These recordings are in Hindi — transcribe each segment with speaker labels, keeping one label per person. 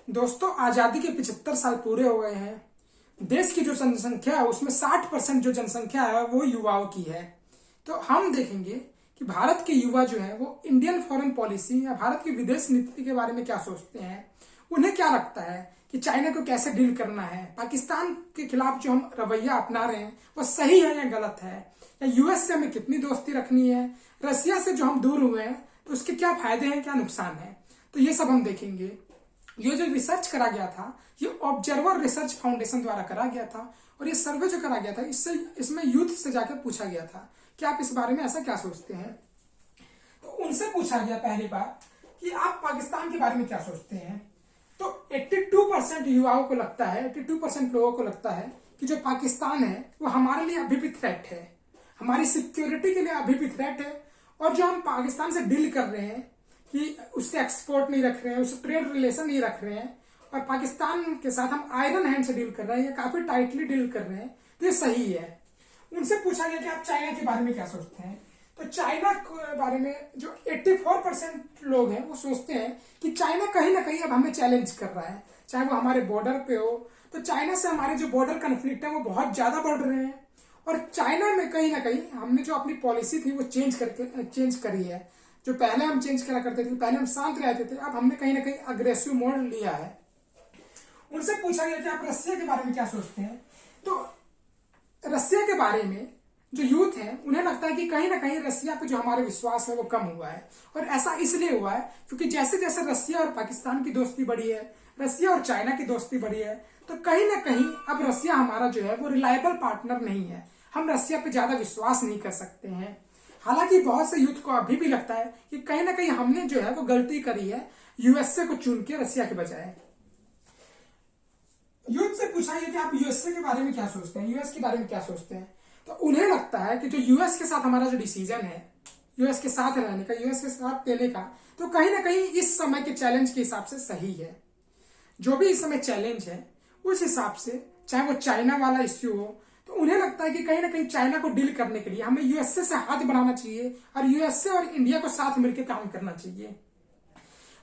Speaker 1: दोस्तों, आजादी के 75 साल पूरे हो गए हैं। देश की जो जनसंख्या है उसमें 60% जो जनसंख्या है वो युवाओं की है। तो हम देखेंगे कि भारत के युवा जो है वो इंडियन फॉरेन पॉलिसी या भारत की विदेश नीति के बारे में क्या सोचते हैं। उन्हें क्या लगता है कि चाइना को कैसे डील करना है, पाकिस्तान के खिलाफ जो हम रवैया अपना रहे हैं वो सही है या गलत है, या यूएस से हमें कितनी दोस्ती रखनी है, रसिया से जो हम दूर हुए हैं तो उसके क्या फायदे हैं, क्या नुकसान है। तो ये सब हम देखेंगे। ये जो रिसर्च करा गया था ये ऑब्जर्वर रिसर्च फाउंडेशन द्वारा करा गया था, और ये सर्वे जो करा गया था इसमें यूथ से जाकर पूछा गया था कि आप इस बारे में ऐसा क्या सोचते हैं। तो उनसे पूछा गया पहली बार कि आप पाकिस्तान के बारे में क्या सोचते हैं। तो 82% युवाओं को लगता है, 82% लोगों को लगता है कि जो पाकिस्तान है वो हमारे लिए अभी भी थ्रेट है, हमारी सिक्योरिटी के लिए अभी भी थ्रेट है। और जो हम पाकिस्तान से डील कर रहे हैं कि उससे एक्सपोर्ट नहीं रख रहे हैं, उससे ट्रेड रिलेशन नहीं रख रहे हैं, और पाकिस्तान के साथ हम आयरन हैंड से डील कर रहे हैं या काफी टाइटली डील कर रहे हैं, तो ये सही है। उनसे पूछा गया कि आप चाइना के बारे में क्या सोचते हैं। तो चाइना के बारे में जो 84% लोग हैं वो सोचते हैं कि चाइना कहीं ना कहीं अब हमें चैलेंज कर रहा है, चाहे वो हमारे बॉर्डर पे हो। तो चाइना से हमारे जो बॉर्डर कन्फ्लिक्ट है वो बहुत ज्यादा बढ़ रहे हैं, और चाइना में कहीं ना कहीं हमने जो अपनी पॉलिसी थी वो चेंज करी है। जो पहले हम चेंज करा करते थे, पहले हम शांत रहते थे, अब हमने कहीं ना कहीं अग्रेसिव मोड लिया है। उनसे पूछा गया कि आप रसिया के बारे में क्या सोचते हैं। तो रसिया के बारे में जो यूथ है उन्हें लगता है कि कहीं ना कहीं रसिया पे जो हमारा विश्वास है वो कम हुआ है, और ऐसा इसलिए हुआ है क्योंकि जैसे जैसे रसिया और पाकिस्तान की दोस्ती बढ़ी है, रसिया और चाइना की दोस्ती बढ़ी है, तो कहीं ना कहीं अब रसिया हमारा जो है वो रिलायबल पार्टनर नहीं है, हम रसिया पे ज्यादा विश्वास नहीं कर सकते हैं। हालांकि बहुत से यूथ को अभी भी लगता है कि कहीं ना कहीं हमने जो है वो गलती करी है यूएसए को चुन के रसिया के बजाय। यूथ से पूछा गया कि आप यूएसए के बारे में क्या सोचते हैं, यूएस के बारे में क्या सोचते हैं। तो उन्हें लगता है कि जो यूएस के साथ हमारा जो डिसीजन है, यूएस के साथ रहने का, यूएस के साथ देने का, तो कहीं ना कहीं इस समय के चैलेंज के हिसाब से सही है। जो भी इस समय चैलेंज है उस हिसाब से, चाहे वो चाइना वाला इश्यू हो, तो उन्हें लगता है कि कहीं ना कहीं चाइना को डील करने के लिए हमें यूएसए से हाथ बढ़ाना चाहिए, और यूएसए और इंडिया को साथ मिलकर काम करना चाहिए।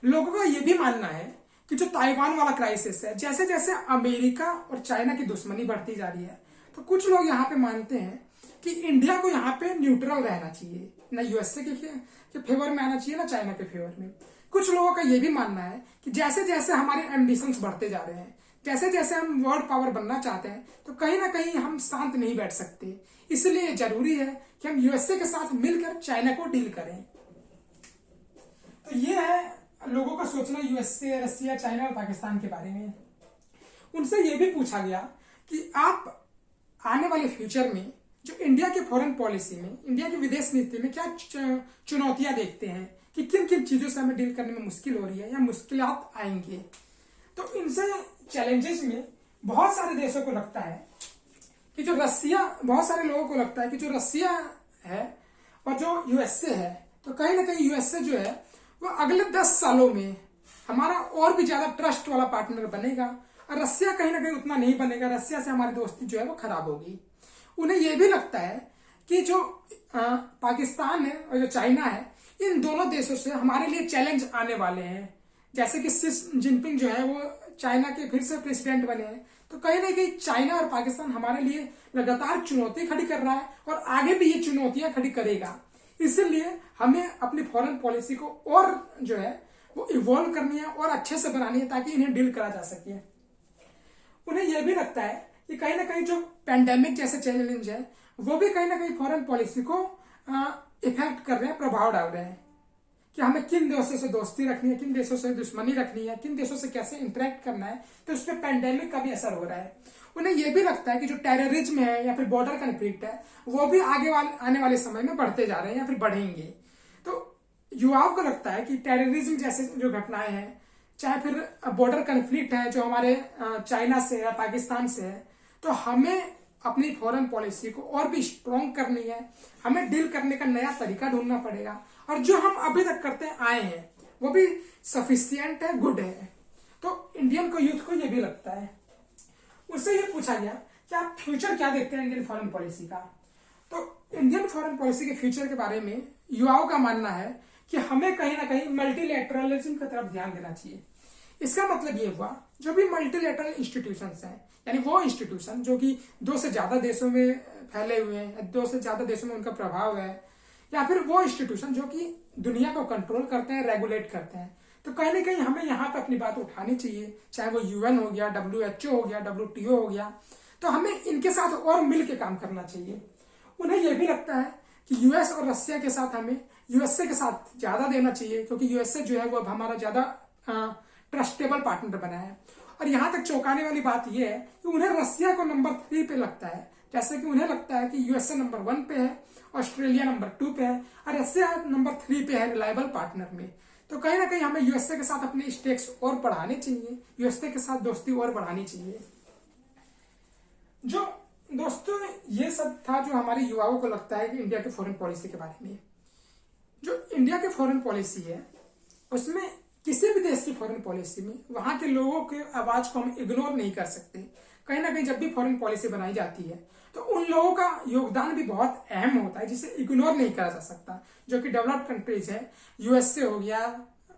Speaker 1: लोगों का यह भी मानना है कि जो ताइवान वाला क्राइसिस है, जैसे जैसे अमेरिका और चाइना की दुश्मनी बढ़ती जा रही है, तो कुछ लोग यहाँ पे मानते हैं कि इंडिया को यहाँ पे न्यूट्रल रहना चाहिए, ना यूएसए के फेवर में आना चाहिए ना चाइना के फेवर में। कुछ लोगों का यह भी मानना है कि जैसे जैसे हमारे एम्बिशंस बढ़ते जा रहे हैं, जैसे जैसे हम वर्ल्ड पावर बनना चाहते हैं, तो कहीं ना कहीं हम शांत नहीं बैठ सकते, इसलिए जरूरी है कि हम यूएसए के साथ मिलकर चाइना को डील करें। तो ये है लोगों का सोचना यूएसए, रसिया, चाइना और पाकिस्तान के बारे में। उनसे यह भी पूछा गया कि आप आने वाले फ्यूचर में जो इंडिया के फॉरेन पॉलिसी में, इंडिया की विदेश नीति में क्या चुनौतियां देखते हैं, कि किन किन चीजों से हमें डील करने में मुश्किल हो रही है या मुश्किलात आएंगे। तो इनसे चैलेंजेस में बहुत सारे देशों को लगता है कि जो रसिया, बहुत सारे लोगों को लगता है कि जो रसिया है और जो यूएसए है, तो कहीं ना कहीं यूएसए जो है वो अगले 10 सालों में हमारा और भी ज्यादा ट्रस्ट वाला पार्टनर बनेगा, और रसिया कहीं ना कहीं उतना नहीं बनेगा, रसिया से हमारी दोस्ती जो है वो खराब होगी। उन्हें यह भी लगता है कि जो पाकिस्तान है और जो चाइना है, इन दोनों देशों से हमारे लिए चैलेंज आने वाले हैं। जैसे कि शी जिनपिंग जो है वो चाइना के फिर से प्रेसिडेंट बने हैं, तो कहीं ना कहीं चाइना और पाकिस्तान हमारे लिए लगातार चुनौती खड़ी कर रहा है, और आगे भी ये चुनौतियां खड़ी करेगा। इसलिए हमें अपनी फॉरेन पॉलिसी को और जो है वो इवॉल्व करनी है और अच्छे से बनानी है, ताकि इन्हें डील करा जा सके। उन्हें यह भी लगता है कि कहीं ना कहीं जो पैंडेमिक जैसे चैलेंज है वो भी कहीं ना कहीं फॉरेन पॉलिसी को इफेक्ट कर रहे हैं, प्रभाव डाल रहे हैं, कि हमें किन देशों से दोस्ती रखनी है, किन देशों से दुश्मनी रखनी है, किन देशों से कैसे इंटरेक्ट करना है। तो उस पर पैंडेमिक का भी असर हो रहा है। उन्हें यह भी लगता है कि जो टेररिज्म है या फिर बॉर्डर कन्फ्लिक्ट है वो भी आने वाले समय में बढ़ते जा रहे हैं या फिर बढ़ेंगे। तो युवाओं को लगता है कि टेररिज्म जैसे जो घटनाएं हैं, चाहे फिर बॉर्डर कन्फ्लिक्ट है जो हमारे चाइना से है, पाकिस्तान से है, तो हमें अपनी फॉरेन पॉलिसी को और भी स्ट्रॉन्ग करनी है, हमें डील करने का नया तरीका ढूंढना पड़ेगा, और जो हम अभी तक करते आए हैं वो भी सफिशियंट है, गुड है। तो इंडियन को, यूथ को ये भी लगता है। उससे ये पूछा गया कि आप फ्यूचर क्या देखते हैं इंडियन फॉरेन पॉलिसी का। तो इंडियन फॉरेन पॉलिसी के फ्यूचर के बारे में युवाओं का मानना है कि हमें कहीं ना कहीं मल्टीलैटरलिज्म की तरफ ध्यान देना चाहिए। इसका मतलब ये हुआ जो भी मल्टीलेटरल इंस्टीट्यूशंस हैं, यानी वो इंस्टीट्यूशन जो कि 2 से ज्यादा देशों में फैले हुए हैं, 2 से ज्यादा देशों में उनका प्रभाव है, या फिर वो इंस्टीट्यूशन जो कि दुनिया को कंट्रोल करते हैं, रेगुलेट करते हैं, तो कहीं ना कहीं हमें यहाँ पे अपनी बात उठानी चाहिए। चाहे वो यूएन हो गया, WHO हो गया, WTO हो गया, तो हमें इनके साथ और मिल के काम करना चाहिए। उन्हें यह भी लगता है कि यूएस और रशिया के साथ हमें यूएसए के साथ ज्यादा देना चाहिए, क्योंकि यूएसए जो है वो अब हमारा ज्यादा ट्रस्टेबल पार्टनर बना है। और यहां तक चौंकाने वाली बात यह है कि उन्हें रशिया को नंबर 3 पे लगता है, जैसे कि उन्हें लगता है कि यूएसए नंबर 1 पे है, ऑस्ट्रेलिया नंबर 2 पे है और रशिया नंबर 3 पे है रिलायबल पार्टनर में। तो कहीं ना कहीं हमें यूएसए के साथ अपने स्टेक्स और बढ़ाने चाहिए, यूएसए के साथ दोस्ती और बढ़ानी चाहिए। जो दोस्तों ये सब था जो हमारे युवाओं को लगता है कि इंडिया के फॉरेन पॉलिसी के बारे में। जो इंडिया की फॉरेन पॉलिसी है उसमें किसी भी देश की फॉरेन पॉलिसी में वहां के लोगों के आवाज को हम इग्नोर नहीं कर सकते। कहीं ना कहीं जब भी फॉरेन पॉलिसी बनाई जाती है तो उन लोगों का योगदान भी बहुत अहम होता है जिसे इग्नोर नहीं करा जा सकता, जो कि डेवलप्ड कंट्रीज है, यूएसए हो गया,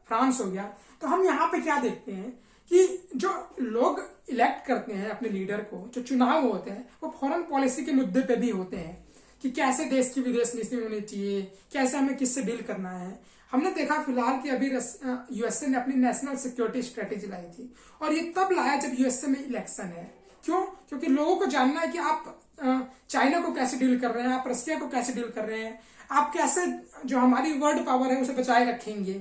Speaker 1: फ्रांस हो गया। तो हम यहाँ पे क्या देखते हैं कि जो लोग इलेक्ट करते हैं अपने लीडर को, जो चुनाव होते हैं वो फॉरेन पॉलिसी के मुद्दे पे भी होते हैं कि कैसे देश की विदेश नीति होनी चाहिए, कैसे हमें किससे डील करना है। हमने देखा फिलहाल कि अभी यूएसए ने अपनी नेशनल सिक्योरिटी स्ट्रेटेजी लाई थी, और ये तब लाया जब यूएसए में इलेक्शन है। क्यों? क्योंकि लोगों को जानना है कि आप चाइना को कैसे डील कर रहे हैं, आप रशिया को कैसे डील कर रहे हैं, आप कैसे जो हमारी वर्ल्ड पावर है उसे बचाए रखेंगे।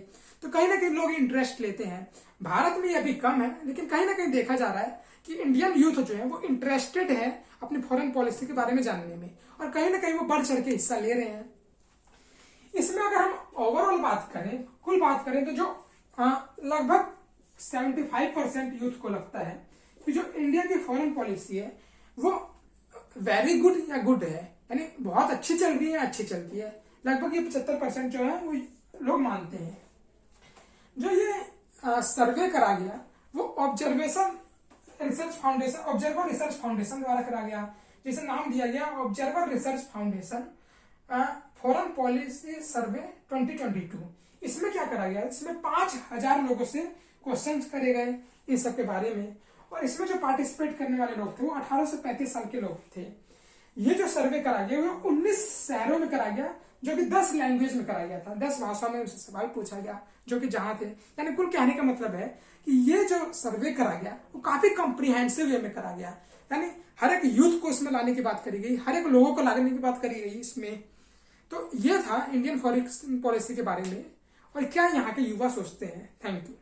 Speaker 1: तो कहीं ना कहीं लोग इंटरेस्ट लेते हैं। भारत में ये अभी कम है, लेकिन कहीं ना कहीं देखा जा रहा है कि इंडियन यूथ जो है वो इंटरेस्टेड है अपनी फॉरेन पॉलिसी के बारे में जानने में, और कहीं ना कहीं वो बढ़ चढ़ के हिस्सा ले रहे हैं। इसमें अगर हम ओवरऑल बात करें, कुल बात करें, तो जो लगभग 75% यूथ को लगता है कि जो इंडिया की फॉरेन पॉलिसी है वो वेरी गुड या गुड है, यानी बहुत अच्छी चल रही है, अच्छी चलती है। लगभग ये 75% जो है वो लोग मानते हैं। जो ये सर्वे करा गया वो ऑब्जर्वर रिसर्च फाउंडेशन द्वारा करा गया, जिसे नाम दिया गया Observer Research Foundation Foreign Policy Survey 2022। इसमें क्या करा गया? इसमें 5000 लोगों से क्वेश्चन करे गए इन सब के बारे में, और इसमें जो पार्टिसिपेट करने वाले लोग थे वो 18 से 35 साल के लोग थे। ये जो सर्वे करा गया वो 19 शहरों में करा गया, जो कि 10 लैंग्वेज में कराया गया था, 10 भाषाओं में उनसे सवाल पूछा गया जो कि जहां थे। यानी कुल कहने का मतलब है कि ये जो सर्वे करा गया वो काफी कॉम्प्रिहेंसिव वे में करा गया, यानी हर एक यूथ को इसमें लाने की बात करी गई, हर एक लोगों को लाने की बात करी गई इसमें। तो ये था इंडियन फॉरेन पॉलिसी के बारे में और क्या यहाँ के युवा सोचते हैं। Thank you.